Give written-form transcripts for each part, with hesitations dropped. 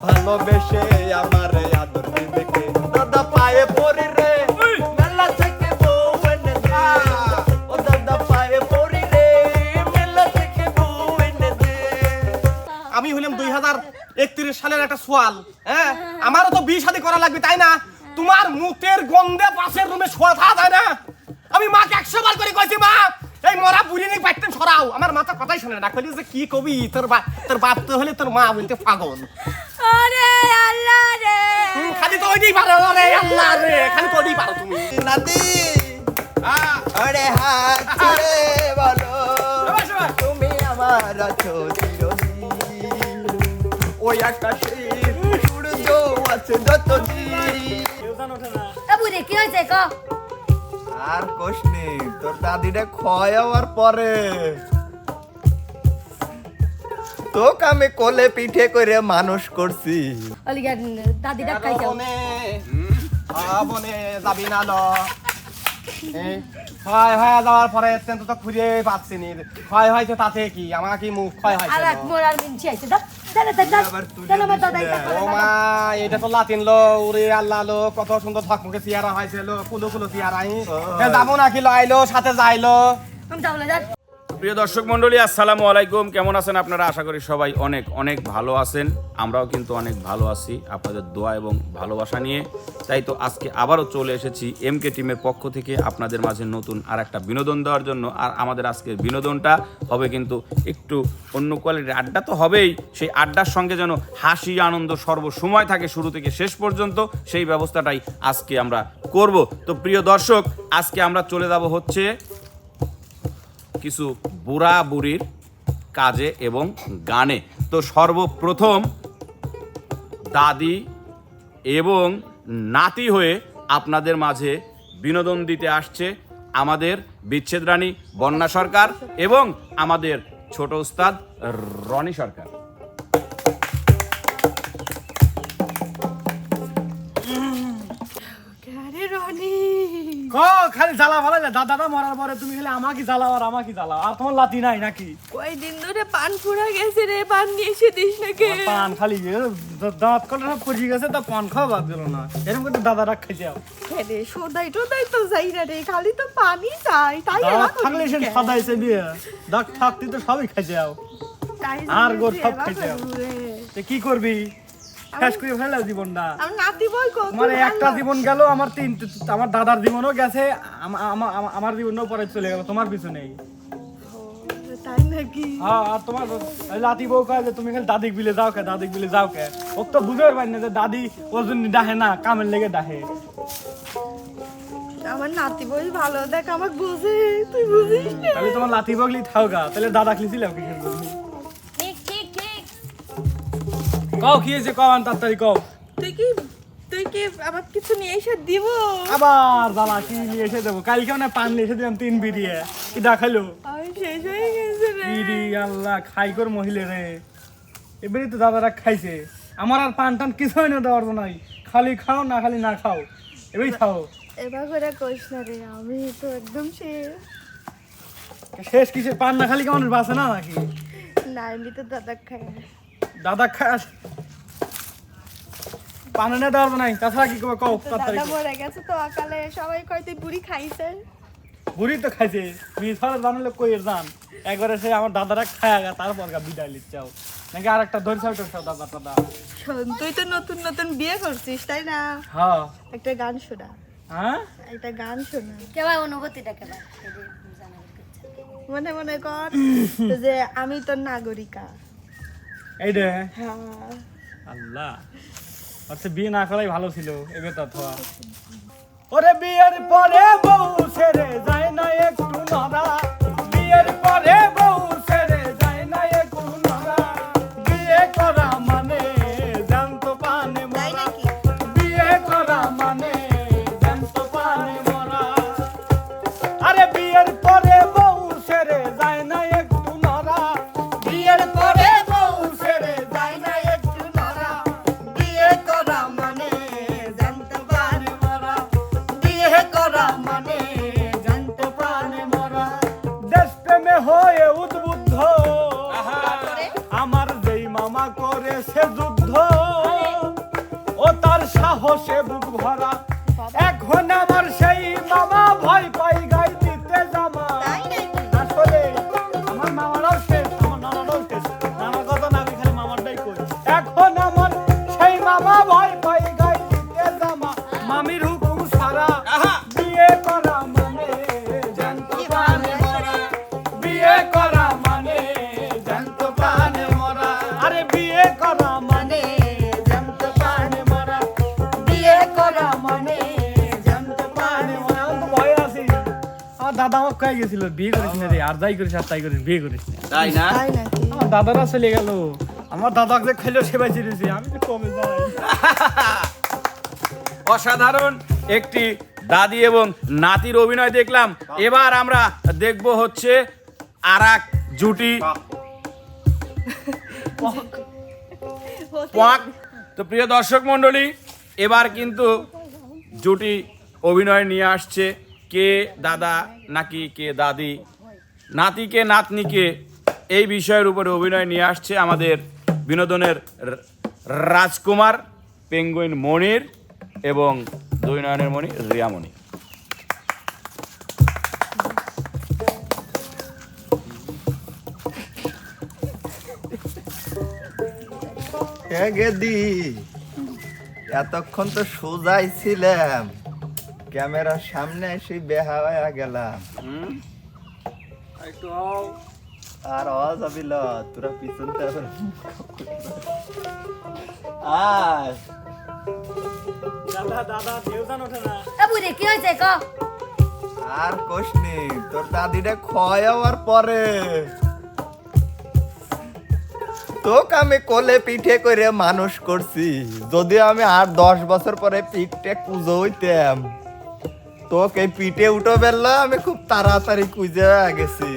ভালোবেসে আমার আদর দিবে দাদা পায়ে পড়ি রে মেলা থেকে বউ এনে দে ও দাদা পায়ে পড়ি রে মেলা থেকে বউ এনে দে। আমি হলাম 2031 সালের একটা সোয়াল, হ্যাঁ আমারও তো বিয়ে শাদী করা লাগবে তাই না? তোমার মুতের গন্ধে পাশের রুমে শোয়া থাকা যায় না? আমি মাকে 100 বার করে কইছি মা এই মরা বুড়ি নিয়ে বাইতেন সরাও, আমার মাথা কথাই শুনে না। কইলি যে কি কবি তোর বাপ তো হলে তোর মা বলতে পাগল। আরে আল্লাহ রে খালি তো ওইটাই পারো রে আল্লাহ রে, খালি তো ওইটাই পারো তুমি। নাতি আরে হাত ছেড়ে বলো তুমি আমার আছো চিরদিন, ওই আকাশে সূর্য আছে যতদিন। এ বুড়ি কি হইছে ক? আর কোশ নেই, তোর দাদিটা ক্ষয় হওয়ার পরে তোকে আমি কোলে পিঠে করে মানুষ করছি। অলিগা দাদি ডাক খাই যাও। বনে যাবি না ল ক্ষয় হয়ে যাওয়ার পরে তো খুঁজে পাচ্ছি নি। ক্ষয় হয়েছে তাতে কি, আমার কি মুখ ক্ষয় আর হয়েছে? এক মোর আর মিনছি আইছে দাও চলে দাদা চলো মা দাদা ও মা এটা তো লাতিন লো উরে আল্লাহ লো, কত সুন্দর থকমকে চেহারা হয়েছে লো, কুলো কুলো চেহারাই যাবো নাকি লো আইলো সাথে যাইলো। আমি যাবো না যা। প্রিয় দর্শক মণ্ডলী, আসসালামু আলাইকুম। কেমন আছেন আপনারা? আশা করি সবাই অনেক অনেক ভালো আছেন। আমরাও কিন্তু অনেক ভালো আছি আপনাদের দোয়া এবং ভালোবাসা নিয়ে। তাই তো আজকে আবারও চলে এসেছি এমকে টিমের পক্ষ থেকে আপনাদের মাঝে নতুন আর একটা বিনোদন দেওয়ার জন্য। আর আমাদের আজকের বিনোদনটা হবে কিন্তু একটু অন্য কোয়ালিটির। আড্ডা তো হবেই, সেই আড্ডার সঙ্গে যেন হাসি আনন্দ সর্বসময় থাকে শুরু থেকে শেষ পর্যন্ত, সেই ব্যবস্থাটাই আজকে আমরা করব। তো প্রিয় দর্শক, আজকে আমরা চলে যাব হচ্ছে কিছু বুড়া বুড়ির কাজে এবং গানে। তো সর্বপ্রথম দাদি এবং নাতি হয়ে আপনাদের মাঝে বিনোদন দিতে আসছে আমাদের বিচ্ছেদ রানী বন্যা সরকার এবং আমাদের ছোট উস্তাদ রনি সরকার। আরে রনি খালি জ্বালা ভালো দাদাটা মরার পরে তুমি খালি আমাকে জ্বালাও আর আমাকে জ্বালাও, আর তোমার লাতি নাই নাকি? কয়দিন ধরে পান ফুরা গেছে রে, পান নিয়ে এসে দিস নাকি? পান খালি দাঁত কটা সব পড়ে গেছে, তা পান খাওয়া বাদ দিল না। এরকম করে দাদারা খাই যাও। রে সদাই টদাই তো যাই না রে, খালি তো পানি চাই তাই দাঁত থাকলে সে সাদাইছে বিয়ে, দাঁত থাকতে তো সবই খাই যাও আর গোর সব খাই যাও। কি করবি, শেষ করে ফেলাও জীবনটা। আমি নাতি বই কো আমার একটা জীবন গেল, আমার আমার দাদার জীবনও গেছে, আমার জীবনও পরে চলে গেল, তোমার পিছনেই। তাই নাকি? হ্যাঁ, আর তোমার লাতি বউ কয় যে তুমি খালি দাদিক বিলে যাও কে, দাদিক বিলে যাও কে। ও তো বুঝতে পারি না যে দাদি ওর জন্য ডাহে না, কামের লেগে ডাহে। আমার নাতি বই ভালো দেখ, আমাকে বুঝে, তুই বুঝিস না? তাহলে তোমার লাতি বগলি থাও গা, তাহলে দাদা খেয়েছিলাম কি ঠিক ঠিক ঠিক। কও কি হয়েছে, কও আন তাড়াতাড়ি কও। তুই কি আমার কিছু নিয়ে এসে দিব? আবার দাদা কি নিয়ে এসে দেবো? কালকে মানে পান নিয়ে এসে দিলাম 3 বিড়িয়ে, কি দেখাইলো আমি শেষ হয়ে গেছে রে। বিড়ি আল্লাহ খাই কর মহিলে রে। এবারে তো দাদারা খাইছে, আমার আর পান টান কিছু না দেওয়ার নাই, খালি খাও না খালি না খাও, এবারই খাও। এবার করে কইস না রে, আমি তো একদম শেষ। শেষ কিসে, পান না খালি কেমন বাসে না নাকি? না এমনি তো দাদা খায়। দাদা খাস পান এনে দেওয়ার নাই, তাছাড়া কি করবো কও তাড়াতাড়ি। দাদা মরে গেছে তো অকালে, সবাই কয় তুই বুড়ি খাইছে। বুড়ি তো খাইছে, মিশালে জানলে কই এর জান, একবারে সে আমার দাদারা খায় গা, তারপর গা বিদায় লিচ্ছাও নাকি আর একটা ধরছাও টরছাও দাদা দাদা। শোন, তুই তো নতুন নতুন বিয়ে করছিস তাই না? হ্যাঁ একটা গান শোনা, হ্যাঁ, একটা গান শোনা। কেবা অনুভূতিটা কেবা মনে মনে কর যে আমি তোর নাগরিকা। এই রে হ্যাঁ আল্লাহ, আচ্ছা বিয়ে না করাই ভালো ছিল এবে তো থা। ওরে বিয়ের পরে বউ ছেড়ে যায় না একটু নড়া, বিয়ের পরে বউ ছেড়ে যায় না একটু নড়া, বিয়ে করা মানে জানত পানে তাই মরা, নাকি? বিয়ে করা মানে জানত পানে মরা। আরে বিয়ের পরে বউ ছেড়ে যায় না একটু নড়া, বিয়ের পরে বউ ছেড়ে যায় না একটু নড়া, বিয়ে করা মানে জানত পানে মরা, বিয়ে করা মানে জানত পানে মরা। দেশপ্রেমে হয়েও সাহসে বুক ভরা এখন আমার সেই মামা ভয় পাই গাই দিতে জামা তাই নাকি? আসলে আমার মামারাও শেষ আমার নানারাও শেষ নানার কথা না আমি খালি মামারটাই করি এখন আমার সেই মামা ভয় পাই গাই দিতে জামা মামির হুকুম সারা বিয়ে করা মানে জানতো প্রাণে মরা বিয়ে করা মানে জানতো প্রাণে মরা আরে বিয়ে করা মানে জানতো প্রাণে মরা বিয়ে করা মানে জানতো প্রাণে মরা আমি তো ভয় আছি আমার দাদা আমাকে কয়ে গেছিল বিয়ে করিস না রে আর যাই করিস আর তাই করিস বিয়ে করিস না তাই না? তাই নাকি? আমার দাদারা চলে গেল আমার দাদাকে যে খেলেও সেবাই চিরেছি আমি তো কমে যাই অসাধারণ একটি দাদি এবং নাতির অভিনয় দেখলাম। এবার আমরা দেখব হচ্ছে আরাক জুটি পাক। তো প্রিয় দর্শক মণ্ডলী, এবার কিন্তু জুটি অভিনয় নিয়ে আসছে কে দাদা নাকি কে দাদি, নাতিকে নাতনিকে, এই বিষয়ের উপরে অভিনয় নিয়ে আসছে আমাদের বিনোদনের রাজকুমার পেঙ্গুইন মনির এবং দুই নয়নের মণি রিয়ামণি। গেদি এতক্ষণ তো সোজাই ছিলাম, ক্যামেরার সামনে এসে বেহা হয়ে গেলাম। আর আওয়াজ আবিল তোরা পিছন আর দাদা দাদা কেউ জানো না বুড়ি কি হয়েছে ক আর কোশনি তোর দাদিটা ক্ষয় হওয়ার পরে তোকে আমি কোলে পিঠে করে মানুষ করছি। যদিও আমি আর 10 বছর পরে পিঠটা কুজো হইতাম, তোকে এই পিঠে উঠো বেললো আমি খুব তাড়াতাড়ি কুজে গেছি।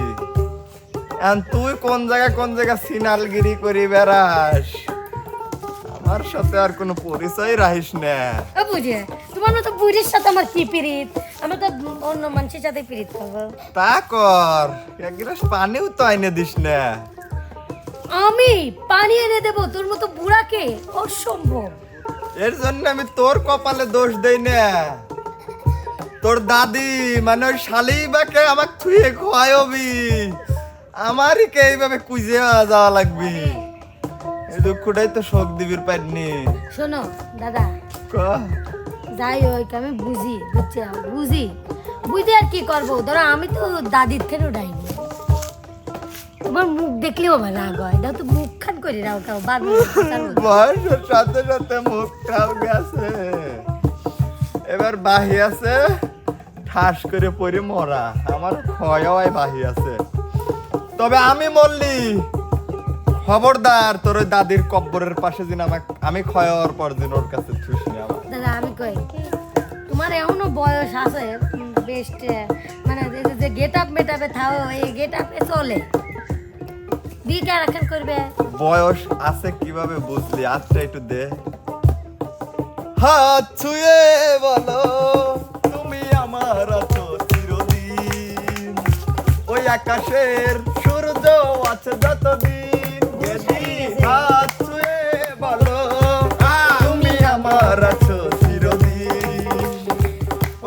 এখন তুই কোন জায়গা সিনালগিরি করি বেড়াস, আমার সাথে আর কোনো পরিচয় রাখিস না। বুঝে তোমার মতো বুড়ির সাথে আমার কি পিরিত, আমি তো অন্য মানুষের সাথে পিরিত করবো। তা কর, এক গ্লাস পানিও তো আইনে দিস না। আমি পানি এনে দেবো তোর মতো বুড়াকে? অসম্ভব। এর জন্য আমি তোর কপালে দোষ দেই না, তোর দাদি মানে ওই শালিবাকে আমাকে থুয়ে খোয়াবি, আমারই কে এইভাবে কুইজে যাওয়া লাগবি। এই দুঃখটাই তো শোক দিবির পাইনি। শোনো দাদা, যাই হোক আমি বুঝি, বুঝে আর কি করবো, ধরো আমি তো দাদির থেকে ডাইনি, তোমার মুখ দেখলেও আমার রাগ হয়, দাও তো মুখ খান করে রাও কাও বয়সের সাথে সাথে মুখটাও গেছে, এবার বাহি আছে ঠাস করে পড়ে মরা, আমার ক্ষয় বাহি আছে। তবে আমি মরলি খবরদার তোর ওই দাদির কব্বরের পাশে দিন আমি ক্ষয় হওয়ার পর দিন ওর কাছে থুস না। দাদা আমি কই তোমার এখনো বয়স আছে, বেস্ট মানে যে গেট আপ মেটাপে থাও, এই গেট আপে চলে বিয়ে কে রাখান করবে? বয়স আছে কিভাবে বুঝলি? আচ্ছা একটু দে হাত ছুঁয়ে বলো তুমি আমার আছো চিরদিন, ওই আকাশের সূর্য আছে যতদিন। হাত ছুঁয়ে বলো তুমি আমার আছো চিরদিন,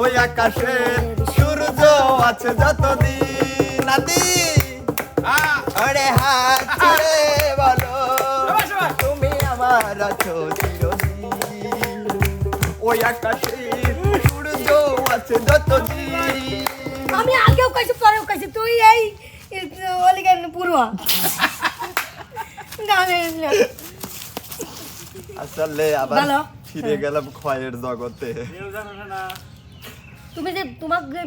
ওই আকাশের সূর্য আছে যতদিন। নাতি আরে হাত ছুঁয়ে বলো তুমি আমার আছো চিরদিন, ওই আকাশের সূর্য আছে যতদিন। আমি আগেও কইছি পরেও কইছি তুই এই ওলিগান পুরো না আসলে আবার ভালো। ফিরে গেলাম ক্ষয়ের জগতে। কেউ জানো না তুমি যে তোমাকে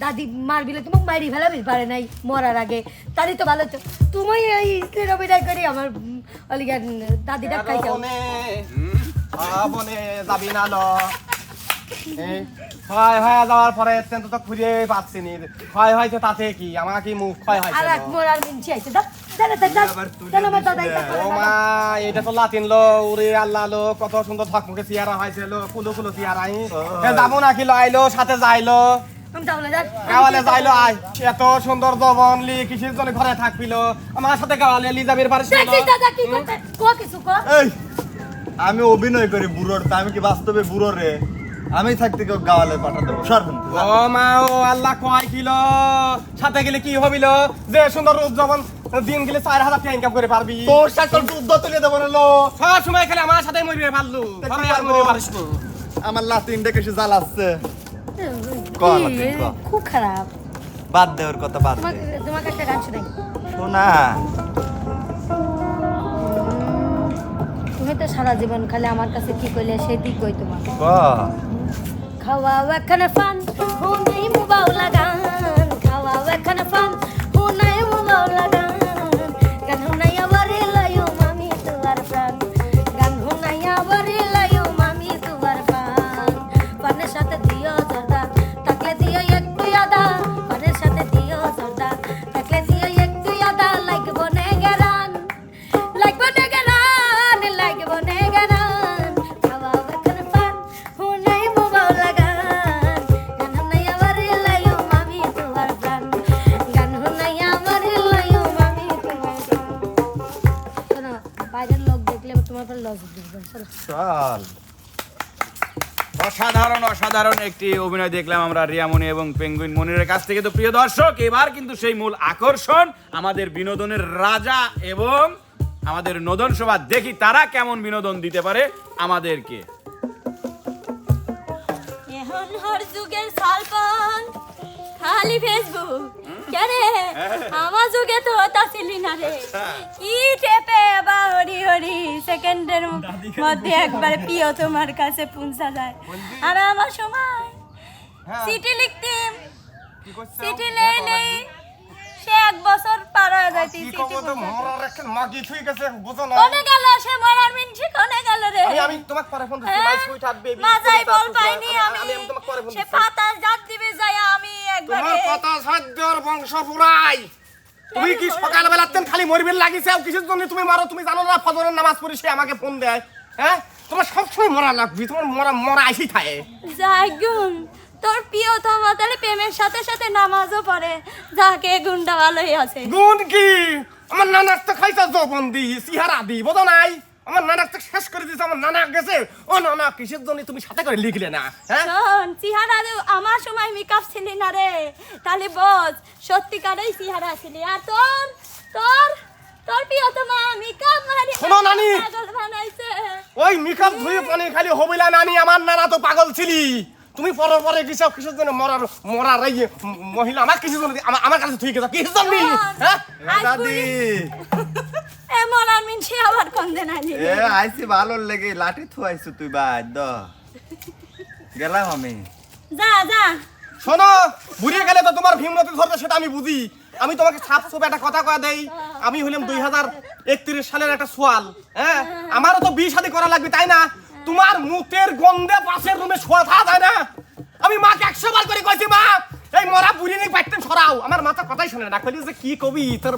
দাদি মারবিলে তোমাকে মারি ফেলাবি পারে নাই মরার আগে, তারই তো ভালো তো তুমি এই স্ত্রীর অভিনয় করি আমার অলিগান দাদিটা খাইছো। বনে যাবি না ন হয় যাওয়ার পরে তো খুঁজে পাচ্ছি নি, হয় হয়তো তাতে কি আমার কি মুখ ক্ষয় আর হয়েছে এক মরার মিনছি আইছে দাও দাদা দাদা দাদা আমার দাদা ও মা, এটা তো লাতিন লো উরে আল্লাহ লো, কত সুন্দর থকমকে চেয়ারা হয়েছে লো, কুলো কুলো চেয়ারা যাবো নাকি লো, আইলো সাথে যাইলো আমি তাহলে যাক গাওয়ালে যাইলো, আয় এত সুন্দর জবন লি কিসের জন্য ঘরে থাকবিল আমার সাথে গাওয়ালে লি যাবির পারিস দেখি দাদা কি করতে কো কিছু কো। এই আমি অভিনয় করি বুড়োর, তা আমি কি বাস্তবে বুড়ো রে? আমি থাকতে কেউ গাওয়ালে পাঠা দেবো সরবেন। ও মা ও আল্লাহ কয় কিলো সাথে গেলে কি হবিল যে সুন্দর রূপ যখন দিন গেলে 4000 টাকা ইনকাম করে পারবি তোর সাথে দুধ তুলে দেবো না লো। সব সময় খেলে আমার সাথে মরিবে পারলু ঘরে আর মরিবে পারিস না। আমার লাতিন দেখে সে জ্বালাচ্ছে। ক, লাতিন, ক। খুব খারাপ। বাদ দে ওর কথা, বাদ দে। তোমাকে একটা গান শোনাই। শোনা। তুমি তো সারা জীবন খালি আমার কাছে কি কইলে সেটি কই তোমার। ক। খাওয়াও এখানে ফান হুনাই মুবাও লাগান, খাওয়াও এখানে ফান হুনাই মুবাও লাগান, গান হুনাই আবারে লাইও মামি তোমার প্রাণ, গান হুনাই আবারে লাইও মামি তোমার প্রাণ। পানের সাথে দিও জর্দা থাকলে দিও একটু আদা, পানের সাথে দিও জর্দা থাকলে দিও একটু আদা, লাগবো নে গেরান, লাগবো নে গেরান, লাগবো নে গেরান। খাওয়াও এখানে ফান হুনাই মুবাও লাগান, গান হুনাই আবারে লাইও মামি তোমার প্রাণ, গান হুনাই আবারে লাইও মামি তোমার প্রাণ। শোনো, বাইরের লোক দেখলে তোমার পর লজ্জা দিবে। চলো চল। অসাধারণ অসাধারণ একটি অভিনয় দেখলাম আমরা রিয়ামণি এবং পেঙ্গুইন মনিরের কাছ থেকে। তো প্রিয় দর্শক, এবার কিন্তু সেই মূল আকর্ষণ আমাদের বিনোদনের রাজা এবং আমাদের নোদন সভা, দেখি তারা কেমন বিনোদন দিতে পারে আমাদেরকে। এখন হর যুগের সালপান খালি ফেসবুক কেরে আমার যুগে তো ওটা ছিলি না রে, কি টেপে বা হরি হরি সেকেন্ডের মধ্যে একবার প্রিয় তোমার কাছে পৌঁছা যায়। আর আমার সময় চিঠি লিখতিম, চিঠি নেই নেই সে 1 বছর পার হয়ে যাইতি। কি কব তো মরার একটা মাগি থুই গেছে বুঝো না। কোনে গেল সে মরার মিনছি, কোনে গেল রে? আমি তোমাকে পরে ফোন দিচ্ছি মাই সুইট হার্ট বেবি। মাজাই বল পাইনি আমি, তোমাকে পরে ফোন সে দিচ্ছি। পাতার জাত দিবে যায় আমি একবারে। তোমার কথা সাধ্যর বংশ পুরাই। তুমি কি সকালবেলা তেন খালি মরবিল লাগিছে আর কিসের জন্য তুমি মারো? তুমি জানো না ফজরের নামাজ পড়ি সে আমাকে ফোন দেয়? হ্যাঁ তোমার সবসময় মরা লাগবে, তোমার মরা মরা আইসি থাকে। জাগুন তোর প্রিয় তোমার তাহলে প্রেমের সাথে সাথে নামাজও পড়ে, যাকে গুন্ডা ভালোই আছে। গুণ কি? আমার নানার তো খাইছা জবন্দি সিহারা দি বোঝো নাই? আমার নানার তো শেষ করে দিয়েছে। আমার নানা গেছে, ও নানা কিসের জন্য তুমি সাথে করে লিখলে না? হ্যাঁ শোন চিহারা আমার সময় মেকআপ ছিলি না রে, তাহলে বোঝ সত্যিকারেই চিহারা ছিলি। আর তোর তোর তোর প্রিয় তোমার মেকআপ মারি শোনো নানি, পাগল বানাইছে। ওই মেকআপ ধুয়ে পানি খালি হবিলা নানি। আমার নানা তো পাগল ছিলি। তুমি পরে পরে কিসব কিসের জন্য মরার মরার এই মহিলা আমার কিসের জন্য আমার কাছে তুই গেছ কিসের জন্য? হ্যাঁ দাদি, এ মরার মিনছি আবার কোন দিন আইলি? এ আইছি ভালো লেগে লাঠি থুয়াইছো তুই বাদ দ। গেলাম আমি। যা যা শোনো, বুড়িয়ে গেলে তো তোমার ভীমরতি ধরবে সেটা আমি বুঝি। আমি তোমাকে ছাপ ছুপ একটা কথা কয়া দেই। আমি হইলাম 2031 সালের একটা সোয়াল। হ্যাঁ আমারও তো বিয়ে শাদী করা লাগবে তাই না? তোমার মুখের গন্ধে পাশের রুমে শোয়া থাকা যায় না? আমি মাকে 100 বার করে কইছি, মা এই মরা বুড়ি নিয়ে বাইতেন সরাও। আমার মাথা কথাই শুনে না, কইলি যে কি কবি তোর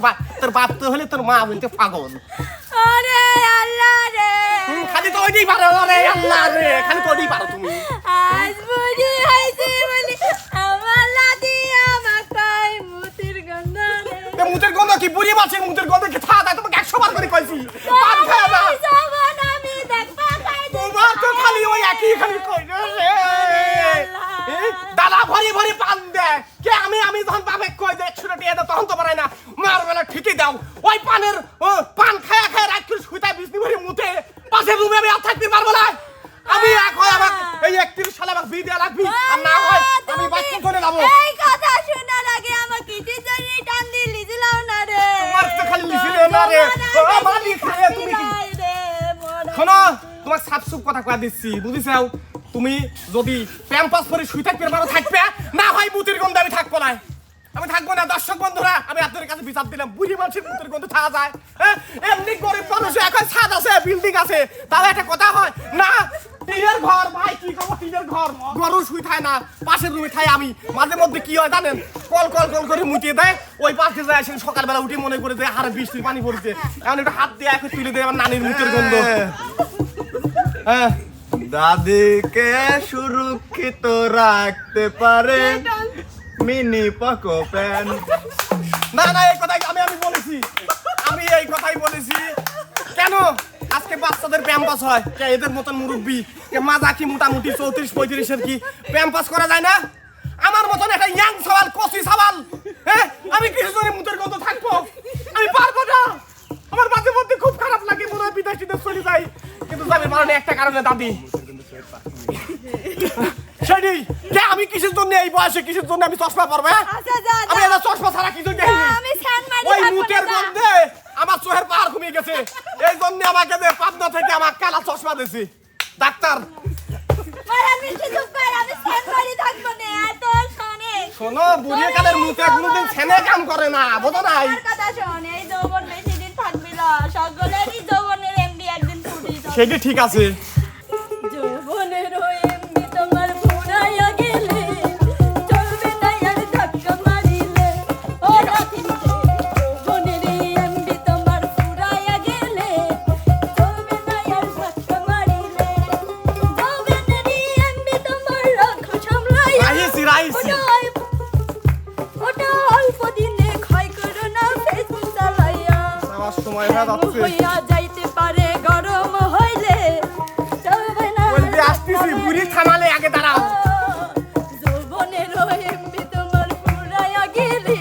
বাপ তো হলে তোর মা বলতে পাগল। আরে আল্লাহ রে, খালি তো ওইটাই পারো রে আল্লাহ রে, খালি তো ওইটাই পারো তুমি। আজ বুঝি হইছে বলি আমার লাদি আমাকে মুতির গন্ধ রে। তে মুতের গন্ধ কি? বুড়ি মাছের মুতের গন্ধ কি থাকা যায়? তোমাকে 100 বার করে কইছি পান খায় না। যখন আমি দেখবা খাই তোমার তো খালি ওই একই খালি কই রে। দাদা ভরি ভরি পান দেয় কে? আমি যখন বাপে কই যে 100 টাকা দাও তখন তো পারাই না। মার বেলা ঠিকই দাও। ওই পানের পান খায়া খায়া রাত করে শুইতা বিছনি ভরি মুতে পাশের রুমে আমি আর থাকতে পারবো না। আমি এক হয় আমার এই 31 সালে আমার বিয়ে দেয়া লাগবে, আর না হয় আমি বাচ্চা করে যাবো। এই কথা শোনার আগে আমাকে কিসের জন্য টান দিয়ে লিছিলাম না রে? তোমার তো খালি লিছিলে না রে। ও মালি খায় তুমি কি? শোনো, তোমার সাপসুপ কথা কয়া দিচ্ছি বুঝিছাও? তুমি যদি প্যাম্পাস পরে শুই থাকতে পারো থাকবে, না হয় মুতির গন্ধে আমি থাকবো না। আমি থাকবো না। দর্শক বন্ধুরা, আমি আপনাদের কাছে বিচার দিলাম, বুড়ি মানুষের মুতির গন্ধ থাকা যায়? হ্যাঁ এমনি গরিব মানুষ এখন ছাদ আছে বিল্ডিং আছে, তাহলে একটা কথা হয় না? টিনের ঘর ভাই, কি খবর? টিনের ঘর গরু শুই থায় না, পাশের রুমে থাই আমি। মাঝে মধ্যে কি হয় জানেন? কল কল কল করে মুটিয়ে দেয়। ওই পাশে যায় আসেন সকালবেলা উঠে মনে করে যে হারে বৃষ্টির পানি পড়ছে, এমন একটু হাত দিয়ে এখন তুলে দেয় আমার নানির মুখের গন্ধ। হ্যাঁ দাদিকে সুরক্ষিত রাখতে পারে মিনি পকো প্যান। না না, এই কথাই আমি বলেছি। আমি এই কথাই বলেছি। কেন আজকে বাচ্চাদের প্যাম্পাস হয় কে এদের মতন মুরব্বি কে মাজা কি মোটামুটি 34-35 এর কি প্যাম্পাস করা যায় না আমার মতন একটা ইয়াং সওয়াল কচি সওয়াল হ্যাঁ আমি কিছু জনে মুতের গন্ধ থাকবো আমি পারবো না আমার মাঝে মধ্যে খুব খারাপ লাগে মনে হয় বিদেশে চলে যাই কিন্তু যাবে মানে একটা কারণে দাদি সেটাই কে আমি কিসের জন্য এই বয়সে কিসের জন্য আমি চশমা পরবো আচ্ছা যা আমি এটা চশমা ছাড়া কিছু দেখি আমি স্যান মারি ওই মুতের গন্ধে আমার চোখের পাহাড় কমে গেছে এই জন্য আমাকে যে পাবনা থেকে আমার কালা চশমা দিয়েছি ডাক্তার মারা মিষ্টি চুপ কর আমি স্যান মারি থাকবো না এত শোনে শোনো বুড়িয়ে কালের মুতে কোনোদিন ছেনে কাম করে না বোঝো নাই আমার কথা শোন এই যৌবন বেশি দিন থাকবি না সকলেরই যৌবনের এমডি একদিন ফুটে যাবে সেটা ঠিক আছে যৌবনের এমডি তোমার ফুরাইয়া গেলে চলবে না আর ধাক্কা মারিলে ও রাতিন যৌবনের এমডি তোমার ফুরাইয়া গেলে চলবে না আর ধাক্কা মারিলে যৌবনের এমডি তোমার রাখো সামলাইয়া রাইছি ওটা অল্প দিনে ক্ষয় করো না ফেসবুক চালাইয়া আমার সময় হয়ে যাচ্ছে হইয়া যাইতে পারে গরম হইলে চলবে না বলবি আসতেছি বুড়ি থামালে আগে দাঁড়াও যৌবনের এমবি তোমার ফুরাইয়া গেলে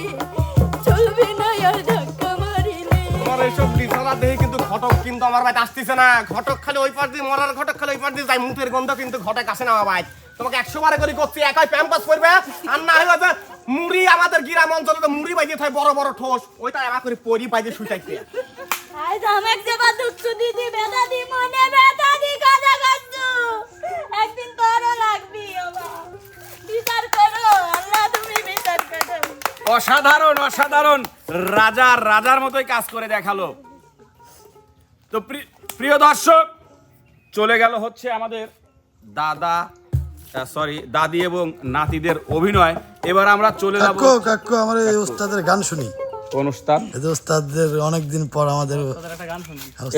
চলবে না আর ধাক্কা মারিলে তোমার এইসব বিছানা দেখে কিন্তু ঘটক কিন্তু আমার বাড়িতে আসতেছে না ঘটক খালি ওই পার দিয়ে মরার ঘটক খালি ওই পার দিয়ে যাই মুখের গন্ধ কিন্তু ঘটক আসে না আমার বাড়ি তোমাকে 100 বারে করে করছি একই প্যাম্পাস করবে আর না হইলে যে মুড়ি আমাদের গ্রাম অঞ্চলে তো মুড়ি বাইতে থাকে বড় বড় ঠোস ওইটা আমার করে পরি বাইতে শুইতাইছে আজ আমাক যাবা দুঃখ দিদি বেদা দি মনে বেদা দি কথা কাচ্ছু একদিন তোরও লাগবি আমার বিচার করো আল্লাহ তুমি বিচার করো অসাধারণ অসাধারণ রাজার মতোই কাজ করে দেখালো তো প্রিয় দর্শক চলে গেল হচ্ছে আমাদের দাদি এবং নাতিদের অভিনয় এবার আমরা চলে যাব কাকু আমার এই ওস্তাদের গান শুনি কোন উস্তাদ এই যে ওস্তাদদের অনেকদিন পর আমাদের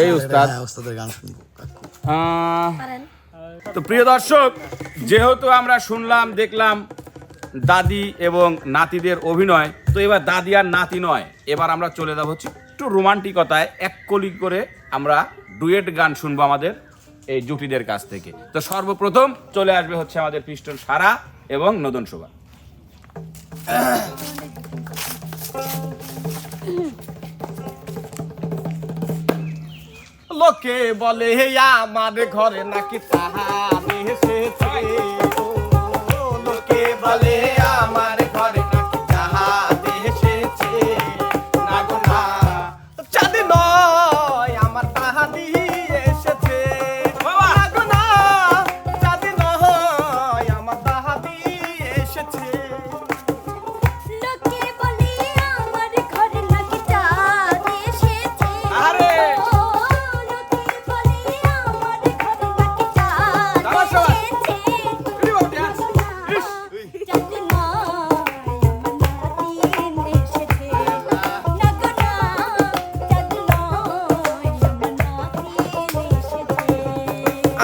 এই উস্তাদ ওস্তাদের গান শুনি কাকু তো প্রিয় দর্শক যেহেতু আমরা শুনলাম দেখলাম দাদি এবং নাতিদের অভিনয় তো এবার দাদি আর নাতি নয় এবার আমরা চলে যাব হচ্ছে একটু রোমান্টিকতায় এক কলি করে আমরা ডুয়েট গান শুনবো আমাদের এই জুটিদের কাছ থেকে তো সর্বপ্রথম চলে আসবে হচ্ছে আমাদের পিস্টন সারা এবং নদন শোভা লোকে বলে আমার ঘরে নাকি তাহার এসেছে লোকে বলে আমার ঘরে নাকি তাহার এসেছে না গো না চাঁদ নয় আমার তাহারি এসেছে না গো না চাঁদ নয় আমার তাহারি এসেছে লোকে বলে আমার ঘরে নাকি চাঁদ এসেছে আরে ও লোকে বলে আমার ঘরে নাকি চাঁদ এসেছে চাঁদ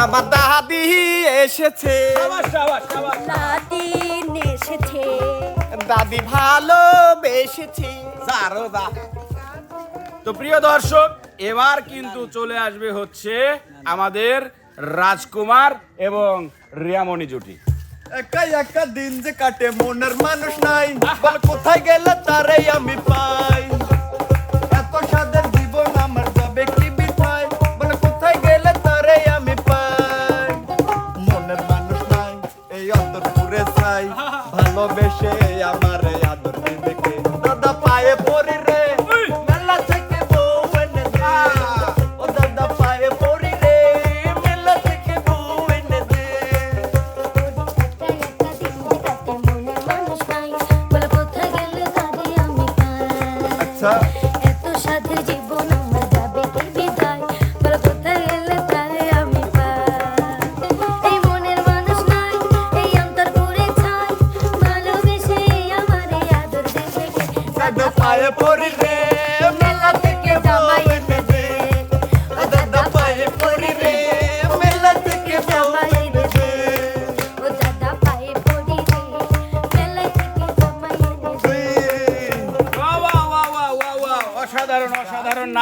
আমার দাদি এসেছে নাতিন এসেছে দাদি ভালোবেসেছে তো প্রিয় দর্শক এবার কিন্তু চলে আসবে হচ্ছে আমাদের রাজকুমার এবং রিয়ামণি জুটি একা একা দিন যে কাটে মনের মানুষ নাই বল কোথায় গেলে তারে আমি পাই এত সাদের জীবন আমার যাবে কি বিঠাই বল কোথায় গেলে তারে আমি পাই মনের মানুষ নাই এই অন্তর পুরে চাই ভালোবেসে আমার আদর দিবে কে দাদা পায়ে পড়ি রে মেলা থেকে বউ এনে দে ও দাদা পায়ে পড়ি রে মেলা থেকে বউ এনে দে আচ্ছা এত সাথে জীবন আমার যাবে কি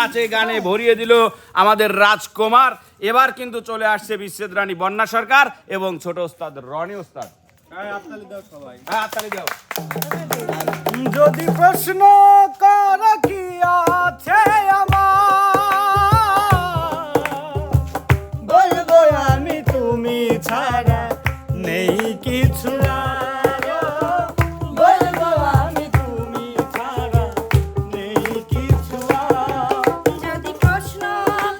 নাচে গানে ভরিয়ে দিল আমাদের রাজকুমার। এবার কিন্তু চলে আসছে বিচ্ছেদ রানী বন্যা সরকার এবং ছোট ওস্তাদ রনি ওস্তাদ। হ্যাঁ, হাততালি দাও। যদি প্রশ্ন কর কি আছে আমার, বলবো আমি তুমি ছাড়া নেই কিছু আর, বলবো আমি তুমি ছাড়া নেই কিছু আর। যদি প্রশ্ন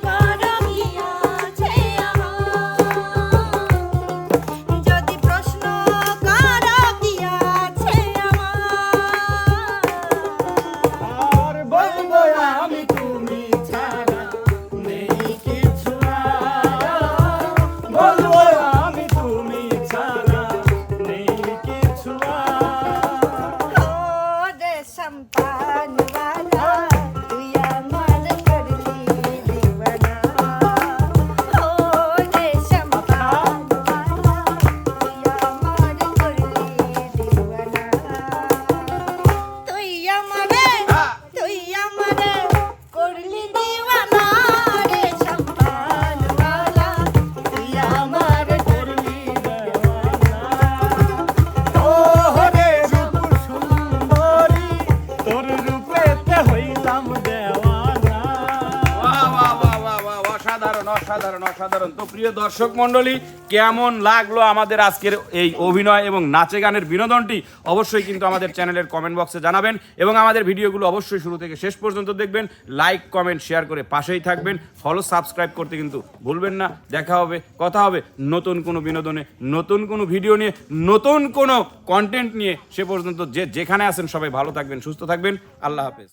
করো কি আছে আমার, যদি প্রশ্ন করো কি আছে আমার, আর বলবো আমি তুমি ছাড়া নেই কিছু আর, বলবো আমি তুমি ছাড়া নেই কিছু আর। ও রেশম পানওয়ালা তুই আমার করলি দিওয়ানা, ও রেশম পানওয়ালা তুই আমার করলি দিওয়ানা, তুই আমারে করলি দিওয়ানা, রেশম পানওয়ালা তুই আমার করলি দিওয়ানা। ও রে রূপ সুন্দরী, তোর রূপেতে হইলাম দেওয়ানা। বাহ, বাহ, বাহ, বাহ, বাহ, অসাধারণ অসাধারণ অসাধারণ। তো প্রিয় দর্শক মণ্ডলী, কেমন লাগলো আমাদের আজকের এই অভিনয় এবং নাচে গানের বিনোদনটি অবশ্যই কিন্তু আমাদের চ্যানেলের কমেন্ট বক্সে জানাবেন এবং আমাদের ভিডিওগুলো অবশ্যই শুরু থেকে শেষ পর্যন্ত দেখবেন। লাইক কমেন্ট শেয়ার করে পাশেই থাকবেন, ফলো সাবস্ক্রাইব করতে কিন্তু ভুলবেন না। দেখা হবে, কথা হবে নতুন কোনো বিনোদনে, নতুন কোনো ভিডিও নিয়ে, নতুন কোনো কন্টেন্ট নিয়ে। সে পর্যন্ত যে যেখানে আছেন সবাই ভালো থাকবেন, সুস্থ থাকবেন। আল্লাহ হাফেজ।